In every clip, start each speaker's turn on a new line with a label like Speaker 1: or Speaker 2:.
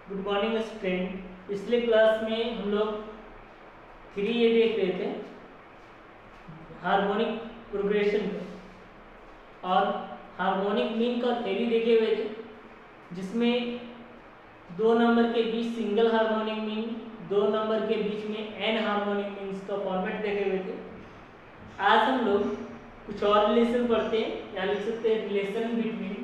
Speaker 1: Good morning student. पिछले class में हम लोग 3A देख रहे थे, हार्मोनिक प्रोग्रेशन का, और हार्मोनिक मीन का थ्योरी देखे हुए थे, जिसमें दो नंबर के बीच सिंगल हार्मोनिक मीन, दो नंबर के बीच में एन हार्मोनिक मीन्स का फॉर्मेट देखे हुए थे। आज हम लोग कुछ और रिलेशन पढ़ते हैं, या लिख सकते हैं relation between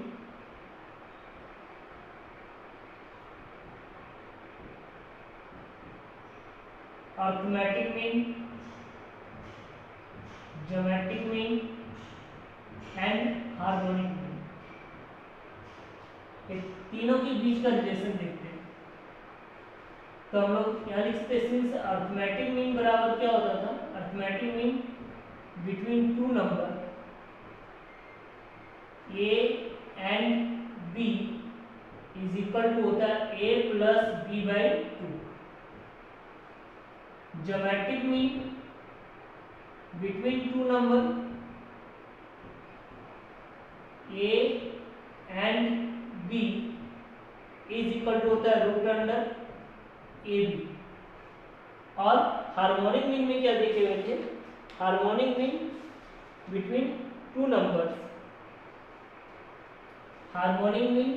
Speaker 1: arithmetic mean, geometric mean and harmonic mean. ये तीनों के बीच का रिलेशन देखते हैं। तो हम लोग यहाँ लिख सकते हैं अर्थमेटिक मीन बराबर क्या होता था, arithmetic mean between two number A and B is equal to होता है A plus B by two. Geometric mean between two number A and B is equal to होता है रूट अंडर ए बी। और harmonic mean में क्या देखे हुए थे, harmonic mean between two numbers, harmonic mean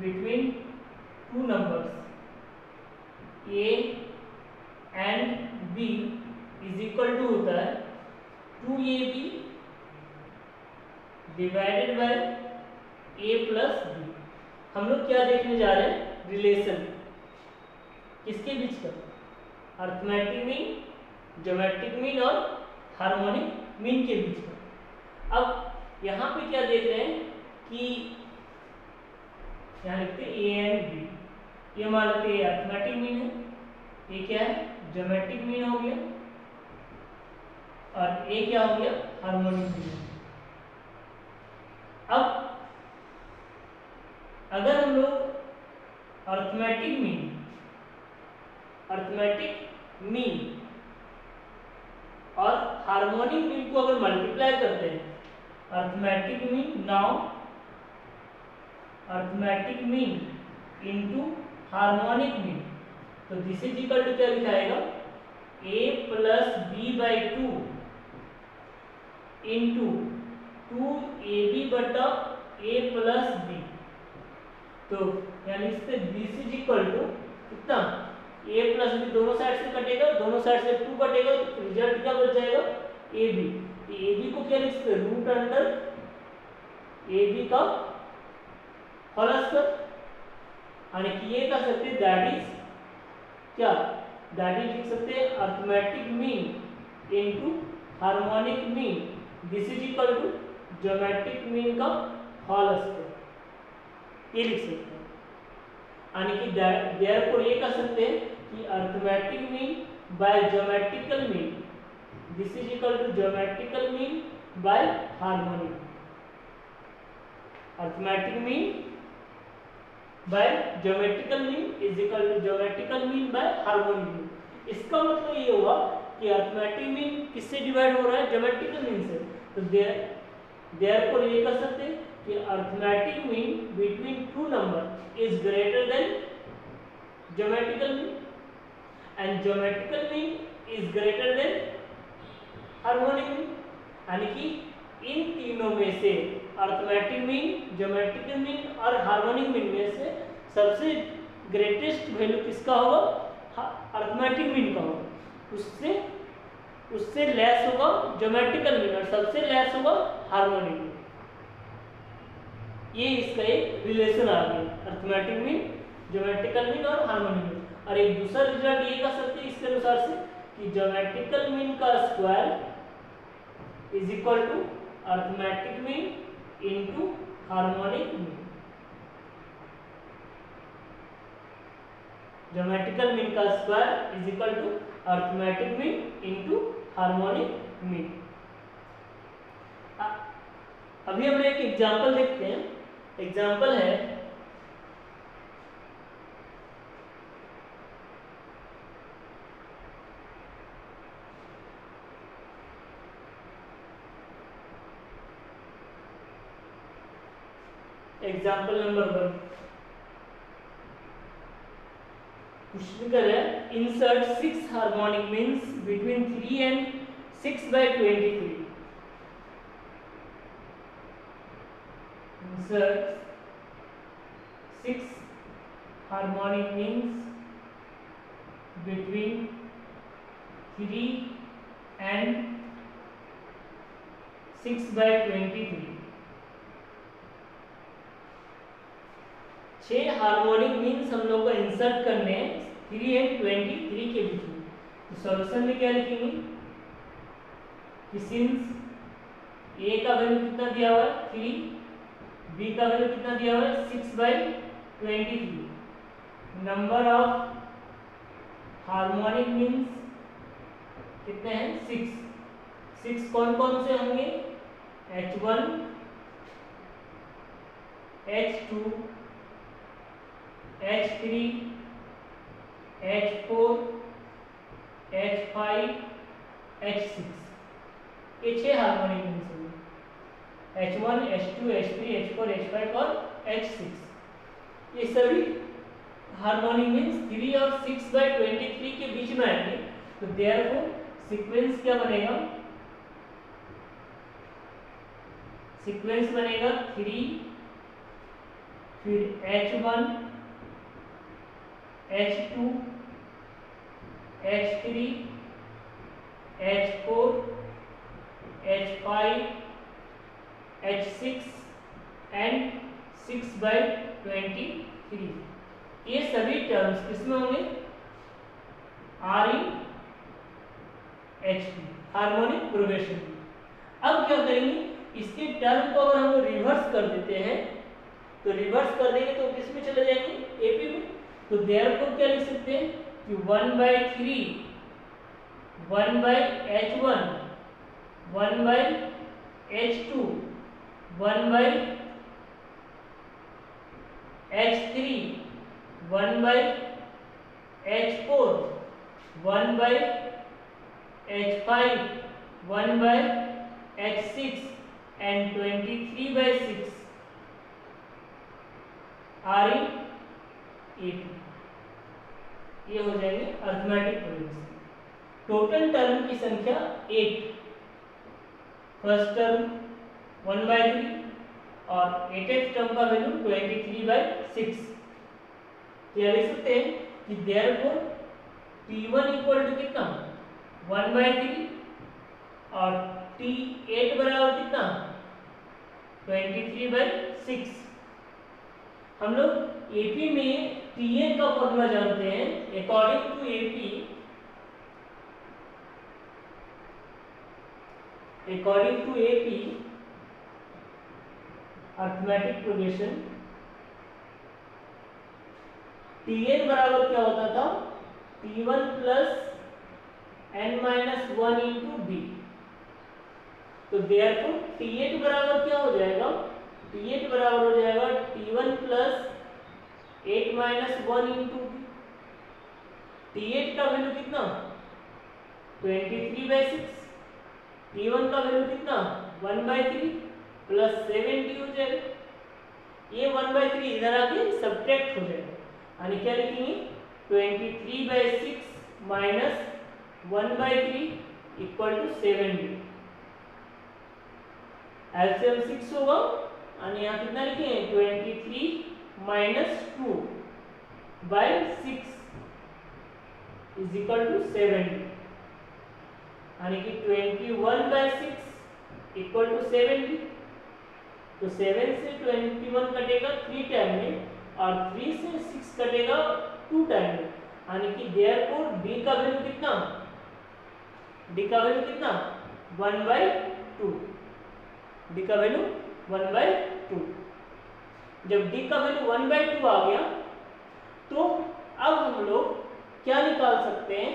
Speaker 1: between two numbers A and B is equal to होता है 2ab divided by a plus B. हम लोग क्या देखने जा रहे हैं, रिलेशन किसके बीच का, अर्थमेटिक मीन, ज्योमेट्रिक मीन और हार्मोनिक मीन के बीच का। अब यहाँ पे क्या देख रहे हैं कि यहाँ लिखते हैं ए एंड बी, ये मान लेते हैं अर्थमेटिक मीन है, ये क्या है ज्योमेट्रिक मीन हो गया, और ये क्या हो गया हार्मोनिक मीन। अब अगर हम लोग अर्थमेटिक मीन और हार्मोनिक मीन को अगर मल्टीप्लाई करते हैं, arithmetic mean now arithmetic mean into harmonic mean, तो दिस इज इक्वल टू क्या लिखाएगा a plus B by two into 2ab बटा a प्लस बी। तो यानी इससे दिस इज इक्वल टू कितना, a प्लस बी दोनों साइड से कटेगा, दोनों साइड से 2 कटेगा, तो रिजल्ट क्या बच जाएगा ab। तो ab को क्या लिख सकते हैं रूट अंडर ab का होल स्क्वायर, यानी कि ये कर सकते हैं दैट इज क्या, दैट इज लिख सकते हैं arithmetic mean into harmonic mean, this is equal to geometric mean का होल स्क्वायर, ये लिख सकते हैं। यानी कि देयरफॉर ये कह सकते हैं कि arithmetic mean by geometrical mean, this is equal to geometrical mean by harmonic, arithmetic mean by geometrical mean is equal to geometrical mean by harmonic mean. इसका मतलब ये हुआ कि अर्थमेटिक मीन किससे डिवाइड हो रहा है, ज्योमेट्रिकल मीन से। तो देयरफॉर ये कह सकते हैं कि arithmetic mean between two number is greater than geometrical mean and geometrical mean is greater than harmonic mean. यानी कि इन तीनों में से अर्थमेटिक मीन, ज्योमेट्रिकल मीन और हार्मोनिक मीन में से सबसे ग्रेटेस्ट वैल्यू किसका होगा, अर्थमेटिक मीन का होगा, उससे लेस होगा ज्योमेट्रिकल मीन और सबसे लेस होगा हार्मोनिक मीन। ये इसका एक रिलेशन आ गया, अर्थमेटिक मीन, ज्योमेट्रिकल मीन और हार्मोनिक मीन। और एक दूसरा रिजल्ट ये कह सकते हैं इसके अनुसार से कि ज्योमेट्रिकल मीन का square is equal to arithmetic mean into harmonic mean. Geometrical mean का square is equal to arithmetic mean into harmonic mean. अभी हम एक एग्जांपल देखते हैं। एग्जांपल है एग्जांपल नंबर 1, क्वेश्चन कर रहे हैं insert 6 harmonic means between 3 and 6/23. Insert 6 harmonic means between 3 and 6/23. 6 harmonic means हम लोग को इंसर्ट करने हैं 3 एंड 23 के बीच में. तो सॉल्यूशन में क्या लिखेंगे कि सिंस ए का वैल्यू कितना दिया हुआ है 3, बी का वैल्यू कितना दिया हुआ है 6/23. नंबर ऑफ हार्मोनिक मीन्स कितने हैं 6 कौन कौन से होंगे H1 H2 H3 H4 H5 H6. ये 6 हार्मोनिक मीन्स होंगे H1 H2 H3 H4 H5 और H6. ये सभी हार्मोनिक मीन्स 3 और 6/23 के बीच में आएंगे. तो देयरफॉर सीक्वेंस क्या बनेगा सीक्वेंस बनेगा 3 फिर H1 H2 H3 H4 H5 H6 and 6/23. ये सभी टर्म्स किसमें होंगे REHP हार्मोनिक प्रोग्रेशन. अब क्या करेंगे इसके टर्म को अगर हम रिवर्स कर देते हैं तो रिवर्स कर देंगे तो किस में चले जाएंगे एपी में. तो देयरफॉर क्या लिख सकते हैं कि 1/3 1/H1 1/H2 1/H3 1/H4 1/H5 1/H6 and 23/6 REAP. ये हो जाएंगे अर्थमेटिक प्रोग्रेशन. टोटल टर्म की संख्या 8. फर्स्ट टर्म 1/3 और 8th टर्म का वैल्यू 23/6. क्या लिख सकते हैं कि देयरफॉर T1 इक्वल टू कितना 1/3 और T8 बराबर कितना 23/6. हम लोग एपी में Tn का फॉर्मूला जानते हैं. According to AP arithmetic progression Tn बराबर क्या होता था T1 plus n-1 into b. तो देयरफॉर T8 बराबर क्या हो जाएगा T8 बराबर हो जाएगा T1 plus 8-1 into B. T8 का वैल्यू कितना 23/6. T1 का वैल्यू कितना 1/3 प्लस 7D हो जाएगा. ये 1/3 इधर आके सब्ट्रैक्ट हो जाएगा यानी क्या लिखेंगे 23/6 minus 1/3 equal to 7D. LCM 6 होगा और यहाँ कितना लिखेंगे 23 minus 2/6 is equal to 7D यानी कि 21/6 इक्वल टू 7D. तो 7 से 21 कटेगा 3 टाइम में और 3 से 6 कटेगा 2 टाइम में यानी कि देयरफॉर D का वैल्यू कितना 1/2. D का वैल्यू 1/2. जब D का वैल्यू 1/2 आ गया तो अब हम लोग क्या निकाल सकते हैं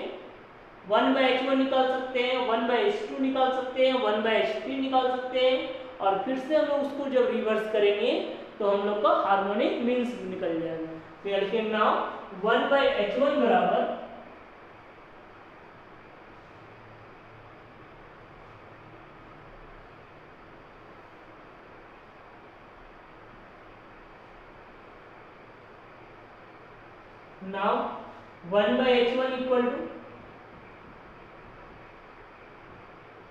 Speaker 1: 1/H1 निकाल सकते हैं 1/H2 निकाल सकते हैं 1/H3 निकाल सकते हैं और फिर से हम लोग उसको जब रिवर्स करेंगे तो हम लोग का हार्मोनिक मीन्स निकल जाएगा. तो लिखिए नाउ 1/H1 बराबर now 1/h1 equal to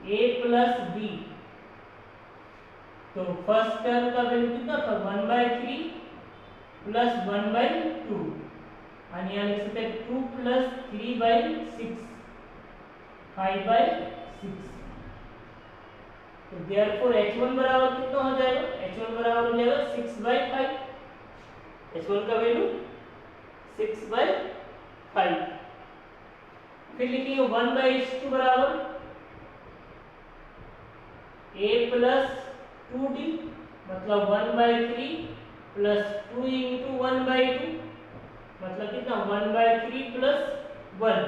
Speaker 1: a plus b। तो फर्स्ट टर्म का वैल्यू कितना था 1/3 प्लस 1/2 आणि यहाँ लिख सकते हैं 2 प्लस 3/6 5/6। तो देयरफॉर h1 बराबर कितना हो जाएगा h1 बराबर हो जाएगा 6/5। h1 का वैल्यू 6/5। फिर लिखेंगे 1/h2 बराबर a प्लस 2d मतलब 1/3 प्लस 2 इंटू 1/2 मतलब कितना 1/3 प्लस 1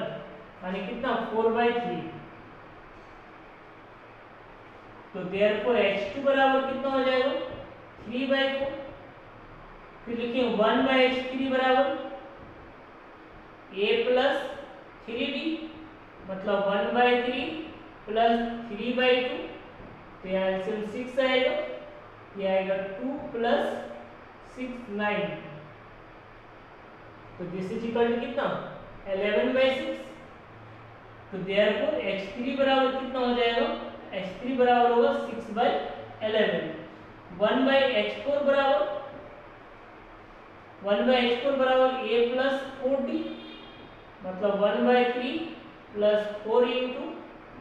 Speaker 1: यानी कितना 4/3। तो देयरफॉर h2 बराबर कितना हो जाएगा 3/4। फिर लिखें 1/h3 बराबर a प्लस 3d मतलब 1/3 प्लस 3/2। तो यहाँ एलसीएम 6 आएगा, ये आएगा 2 प्लस 6 9। तो दिस इज इक्वल टू कितना 11/6। तो देयरफॉर h3 बराबर कितना हो जाएगा h3 बराबर होगा 6/11। 1/h4 बराबर a प्लस 4d मतलब 1/3 प्लस 4 इंटू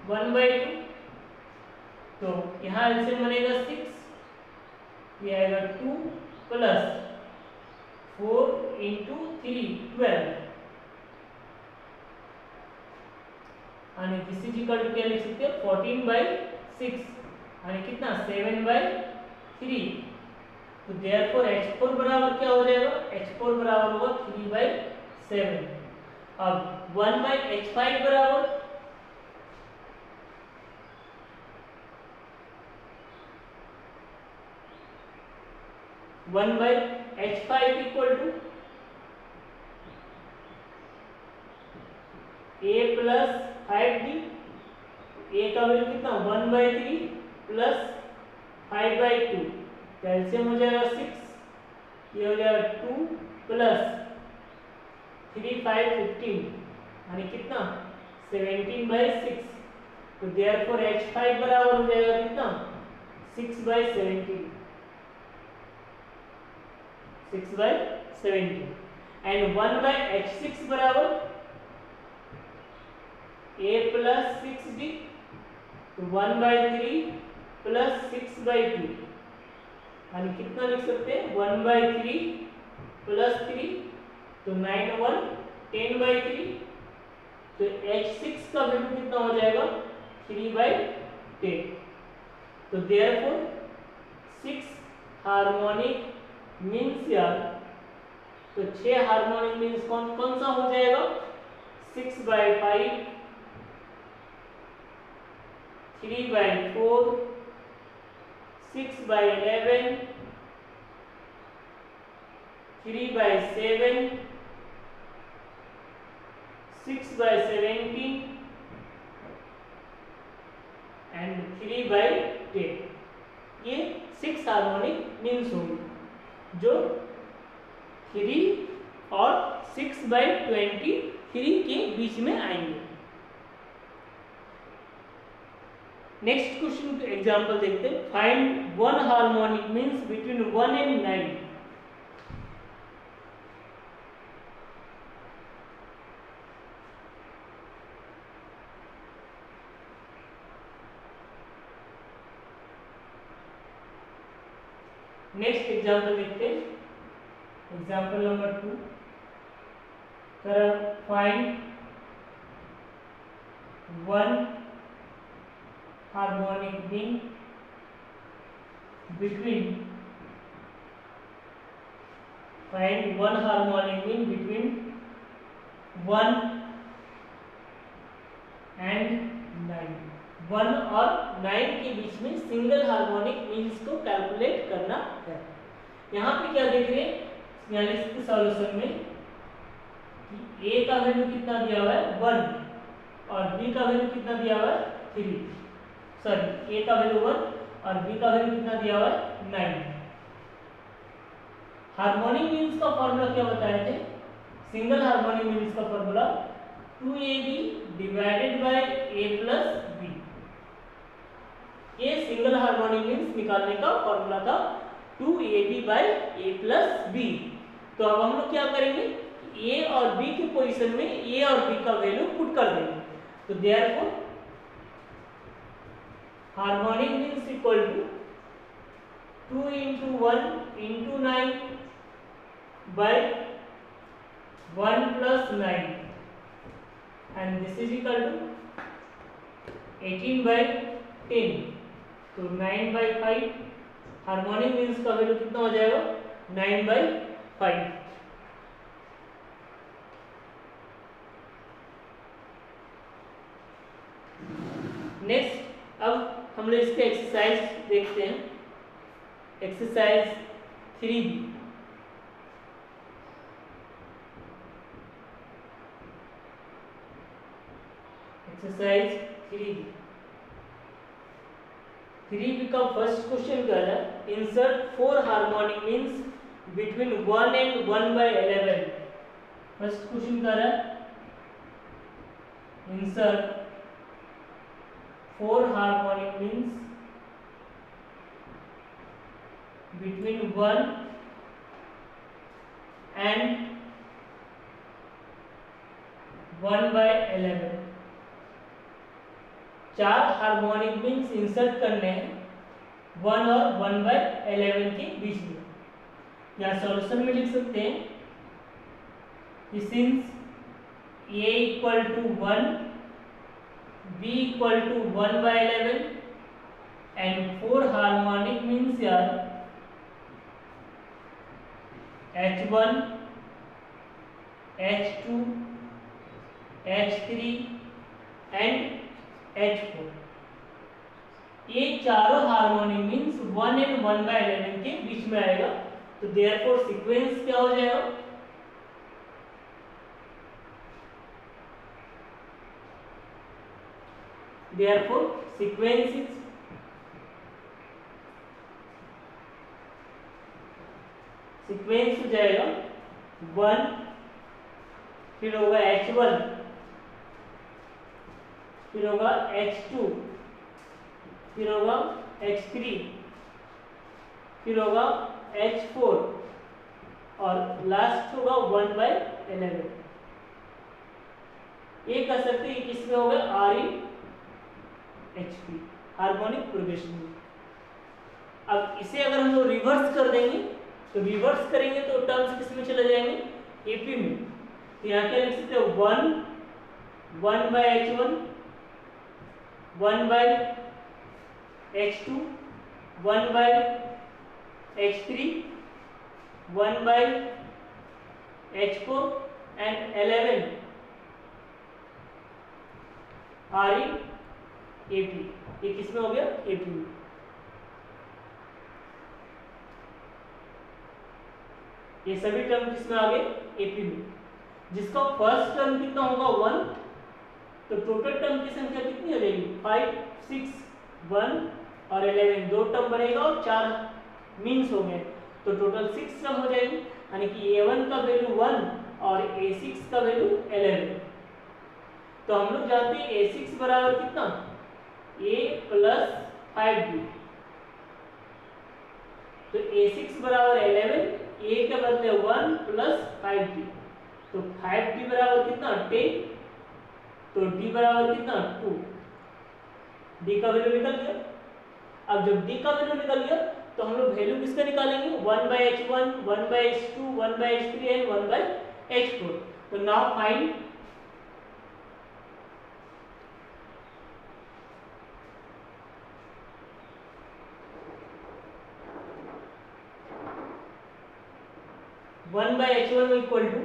Speaker 1: 1/2। तो यहाँ एलसीएम बनेगा 6, ये आएगा 2 प्लस 4 इंटू 3 12 आणि दिस इज इक्वल टू क्या लिख सकते हैं 14/6 आणि कितना 7/3। तो देयरफॉर h4 बराबर क्या हो जाएगा h4 बराबर होगा 3/7। अब 1/h5 बराबर 1/h5 equal to a plus 5d। a का वैल्यू कितना 1/3 प्लस 5/2। कैल्शियम हो जाएगा 6, ये हो जाएगा 2 प्लस 3 5 15 यानी कितना 17/6। तो देयरफॉर h5 बराबर हो जाएगा कितना 6/17 एंड 1/h6 बराबर a प्लस 6d। तो 1/3 प्लस 6/2 यानी कितना लिख सकते हैं 1/3 प्लस 3 तो 9 1 10/3। तो h6 का वैल्यू कितना हो जाएगा 3/10। तो देयरफॉर 6 हार्मोनिक मीन्स यार तो 6 हार्मोनिक मीन्स कौन कौन सा हो जाएगा 6/5 3/4 6/11 3/7 6/17 एंड 3/10। ये 6 हार्मोनिक मीन्स होंगे जो 3 और 6/23 के बीच में आएंगे। नेक्स्ट क्वेश्चन एग्जांपल देखते हैं। Find one harmonic means between 1 and 9। Next example देखते हैं। एग्जांपल नंबर 2 कर find one harmonic mean between find one harmonic mean between 1 and 9। 1 और 9 के बीच में सिंगल हार्मोनिक मीन्स को कैलकुलेट करना है। यहाँ पे क्या देख रहे हैं यानी इसके सॉल्यूशन में कि a का वैल्यू कितना दिया हुआ है 1 और b का वैल्यू कितना दिया हुआ है 3। सॉरी a का वैल्यू 1 और b का वैल्यू कितना दिया हुआ है 9। हार्मोनिक मीन्स का फॉर्मूला क्या बताए थे सिंगल हार्मोनिक मीन्स का formula 2ab divided by a plus b। ये सिंगल हार्मोनिक मीन्स निकालने का फॉर्मूला था 2ab bye a plus b। तो अब हम लोग क्या करेंगे, a और b की पोजीशन में a और b का वैल्यू पुट कर देंगे। तो therefore harmonic means equal to 2 into 1 into 9 by 1 plus 9 and this is equal to 18 by 10। तो 9 by 5 हार्मोनिक मीन्स का वैल्यू कितना हो जाएगा 9 by 5। नेक्स्ट अब हम लोग इसके एक्सरसाइज देखते हैं। Exercise 3b। Exercise 3b। 3b का फर्स्ट क्वेश्चन क्या है, insert 4 harmonic means between 1 and 1/11। First question क्या है, insert 4 harmonic means between 1 and 1/11। 4 harmonic means insert करने हैं 1 और 1/11 के बीच में। या सॉल्यूशन में लिख सकते हैं कि since a equal to 1, b equal to 1/11 and 4 harmonic means यार H1, H2, H3 and H4। ये चारों हार्मोनिक मीन्स 1 and 1/11 के बीच में आएगा। तो देयरफॉर सीक्वेंस क्या हो जाएगा, देयरफॉर सीक्वेंस इज सीक्वेंस हो जाएगा 1, फिर होगा H1, फिर होगा H2, फिर होगा H3, फिर होगा H4 और लास्ट होगा 1/11। ये कह सकते हैं किसमें होगा REHP हार्मोनिक प्रोग्रेशन में। अब इसे अगर हम लोग रिवर्स कर देंगे तो रिवर्स करेंगे तो टर्म्स किस में चले जाएंगे, एपी में। तो यहाँ क्या लिख सकते हो 1/H1, 1/H2, 1/H3, 1/H4 and 11 REAP। ये किसमें हो गया, एपी में। ये सभी टर्म किसमें आ गए, एपी में। जिसका फर्स्ट टर्म कितना होगा 1, तो टोटल टर्म की संख्या कितनी हो जाएगी 5, 6, 1 और 11। 2 टर्म बनेगा और 4 मीन्स हो गए, तो टोटल 6 टर्म हो जाएगी। यानी कि A1 का वैल्यू 1 और A6 का वैल्यू 11। तो हम लोग जानते हैं A6 बराबर कितना, A प्लस 5B। तो A6 बराबर 11, A के बदले 1 प्लस 5D। तो 5D बराबर कितना 10, तो D बराबर कितना 2। D का वैल्यू निकल गया। अब जब D का वैल्यू निकल गया तो हम लोग वैल्यू किसका निकालेंगे 1/H1, 1/H2, 1/H3 and 1/H4। तो now find one by H1 equal to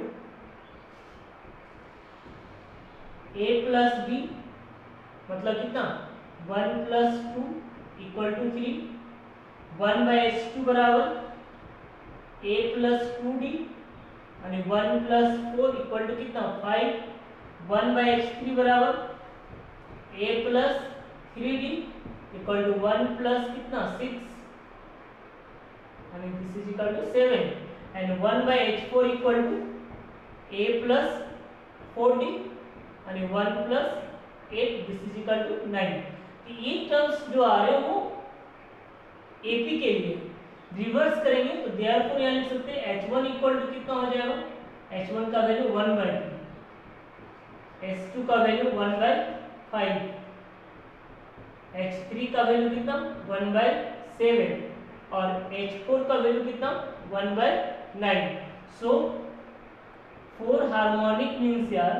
Speaker 1: A plus B, मतलब कितना 1 प्लस 2 इक्वल टू 3। 1/H2 बराबर A प्लस 2D यानी 1 प्लस 4 इक्वल टू कितना 5। 1/H3 बराबर A plus 3D equal to 1 plus कितना 6 यानी this is equal to 7। And 1/H4 equal to a plus 4d आणि 1 plus 8 this is equal to 9। ये terms जो आ रहे हैं वो एपी के लिए रिवर्स करेंगे तो देयरफॉर यहाँ लिख सकते हैं h1 इक्वल टू कितना हो जाएगा, h1 का वैल्यू 1/2, h2 का वैल्यू 1/5, h3 का वैल्यू कितना 1/7 और h4 का वैल्यू कितना 1/9। सो फोर हार्मोनिक मीन्स यार,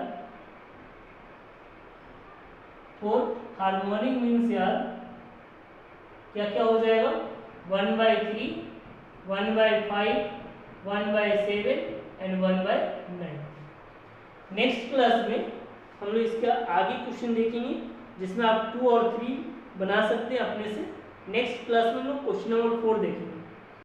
Speaker 1: फोर हार्मोनिक मीन्स यार क्या क्या हो जाएगा 1/3, 1/5, 1/7 एंड 1/9। नेक्स्ट क्लास में हम लोग इसका आगे क्वेश्चन देखेंगे जिसमें आप 2 और 3 बना सकते हैं अपने से। नेक्स्ट क्लास में हम लोग क्वेश्चन नंबर 4 देखेंगे।